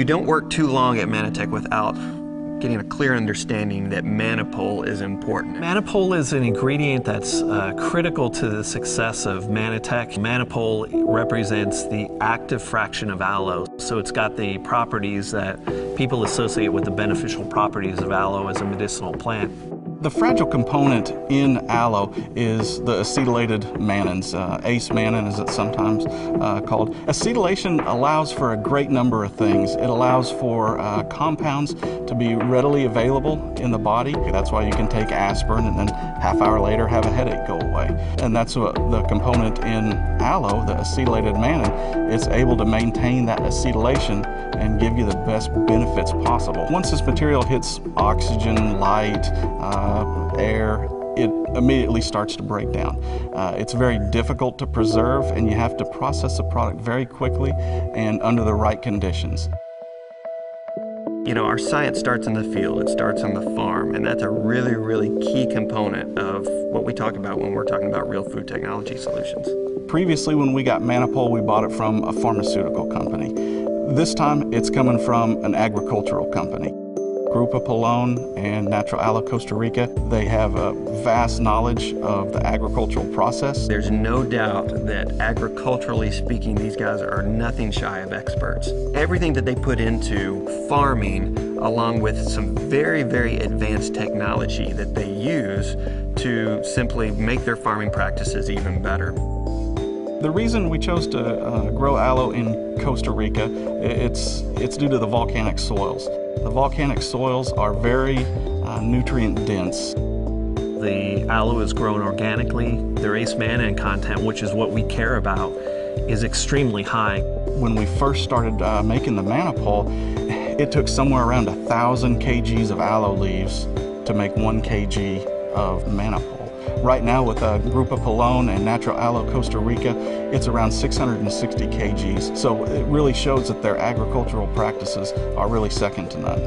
You don't work too long at Mannatech without getting a clear understanding that Manapol is important. Manapol is an ingredient that's critical to the success of Mannatech. Manapol represents the active fraction of aloe, so it's got the properties that people associate with the beneficial properties of aloe as a medicinal plant. The fragile component in aloe is the acetylated mannans, acemannan as it's sometimes called. Acetylation allows for a great number of things. It allows for compounds to be readily available in the body. That's why you can take aspirin and then half hour later have a headache go away. And that's what the component in aloe, the acetylated mannan, it's able to maintain that acetylation and give you the best benefits possible. Once this material hits oxygen, light, air, it immediately starts to break down. It's very difficult to preserve, and you have to process the product very quickly and under the right conditions. You know, our science starts in the field, it starts on the farm, and that's a really, really key component of what we talk about when we're talking about real food technology solutions. Previously, when we got Manapol, we bought it from a pharmaceutical company. This time, it's coming from an agricultural company. Grupo Polon and Natural Aloe Costa Rica, they have a vast knowledge of the agricultural process. There's no doubt that agriculturally speaking, these guys are nothing shy of experts. Everything that they put into farming, along with some very, very advanced technology that they use to simply make their farming practices even better. The reason we chose to grow aloe in Costa Rica, it's due to the volcanic soils. The volcanic soils are very nutrient dense. The aloe is grown organically. Their acemannan content, which is what we care about, is extremely high. When we first started making the Manapol, it took somewhere around 1,000 kgs of aloe leaves to make 1 kg of Manapol. Right now with Grupo Polon and Natural Aloe Costa Rica, it's around 660 kgs. So it really shows that their agricultural practices are really second to none.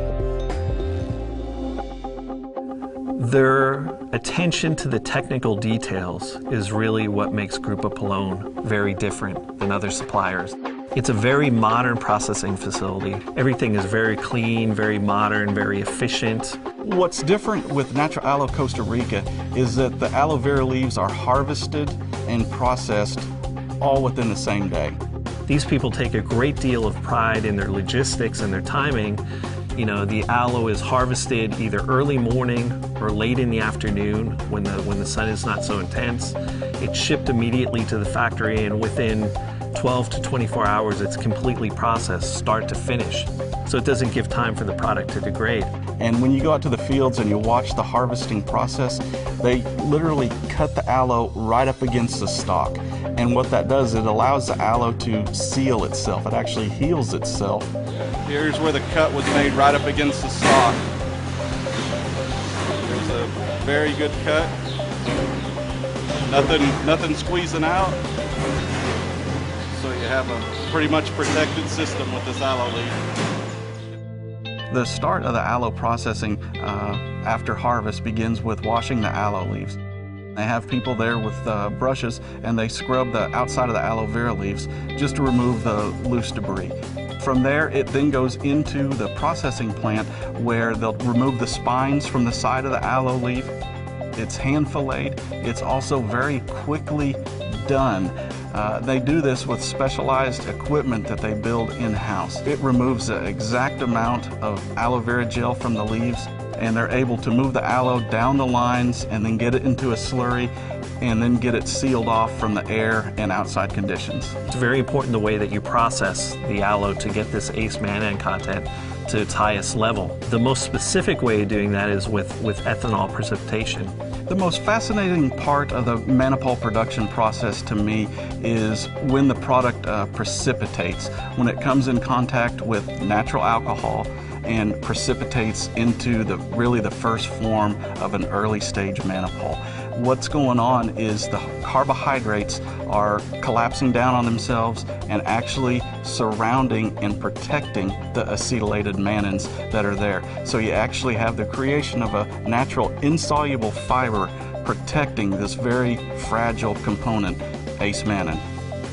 Their attention to the technical details is really what makes Grupo Polon very different than other suppliers. It's a very modern processing facility. Everything is very clean, very modern, very efficient. What's different with Natural Aloe Costa Rica is that the aloe vera leaves are harvested and processed all within the same day. These people take a great deal of pride in their logistics and their timing. You know, the aloe is harvested either early morning or late in the afternoon when the sun is not so intense. It's shipped immediately to the factory, and within 12 to 24 hours it's completely processed, start to finish. So it doesn't give time for the product to degrade. And when you go out to the fields and you watch the harvesting process, they literally cut the aloe right up against the stalk. And what that does, it allows the aloe to seal itself. It actually heals itself. Here's where the cut was made, right up against the stalk. There's a very good cut. Nothing squeezing out. So you have a pretty much protected system with this aloe leaf. The start of the aloe processing after harvest begins with washing the aloe leaves. They have people there with brushes, and they scrub the outside of the aloe vera leaves just to remove the loose debris. From there, it then goes into the processing plant where they'll remove the spines from the side of the aloe leaf. It's hand filleted. It's also very quickly done. They do this with specialized equipment that they build in-house. It removes the exact amount of aloe vera gel from the leaves, and they're able to move the aloe down the lines and then get it into a slurry and then get it sealed off from the air and outside conditions. It's very important the way that you process the aloe to get this acemannan content to its highest level. The most specific way of doing that is with ethanol precipitation. The most fascinating part of the Manapol production process to me is when the product precipitates, when it comes in contact with natural alcohol and precipitates into really the first form of an early stage Manapol. What's going on is the carbohydrates are collapsing down on themselves and actually surrounding and protecting the acetylated mannans that are there. So you actually have the creation of a natural insoluble fiber protecting this very fragile component, acemannan.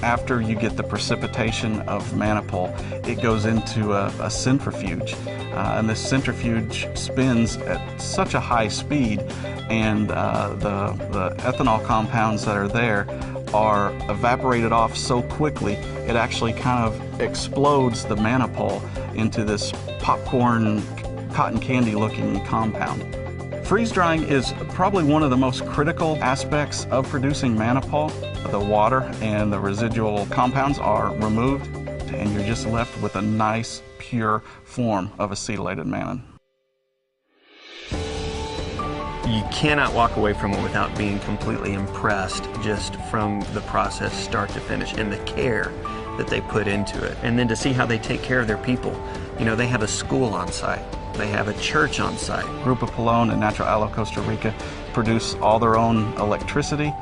After you get the precipitation of Manapol, it goes into a centrifuge. And this centrifuge spins at such a high speed, and the ethanol compounds that are there are evaporated off so quickly, it actually kind of explodes the Manapol into this popcorn, cotton candy looking compound. Freeze drying is probably one of the most critical aspects of producing Manapol. The water and the residual compounds are removed, and you're just left with a nice, pure form of acetylated mannan. You cannot walk away from it without being completely impressed just from the process start to finish and the care that they put into it. And then to see how they take care of their people. You know, they have a school on site. They have a church on site. Grupo Pelon and Natural Aloe Costa Rica produce all their own electricity.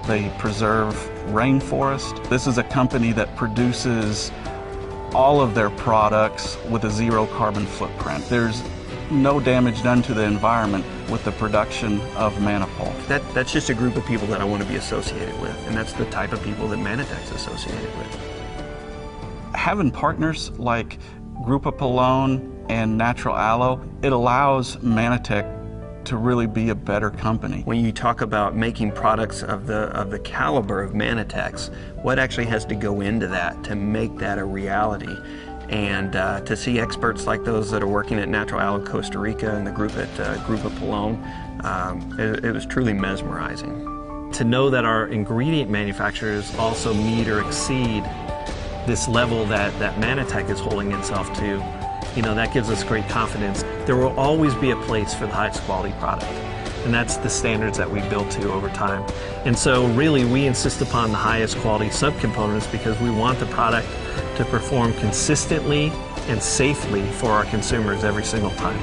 They preserve rainforest. This is a company that produces all of their products with a zero carbon footprint. There's no damage done to the environment with the production of Manapol. That's just a group of people that I want to be associated with, and that's the type of people that Mannatech's associated with. Having partners like Grupo Pelon and Natural Aloe, it allows Mannatech to really be a better company. When you talk about making products of the caliber of Mannatech's, what actually has to go into that to make that a reality? And to see experts like those that are working at Natural Aloe Costa Rica and the group at Grupo Pelon, it was truly mesmerizing. To know that our ingredient manufacturers also meet or exceed this level that Mannatech is holding itself to, you know, that gives us great confidence. There will always be a place for the highest quality product, and that's the standards that we build to over time. And so really we insist upon the highest quality subcomponents because we want the product to perform consistently and safely for our consumers every single time.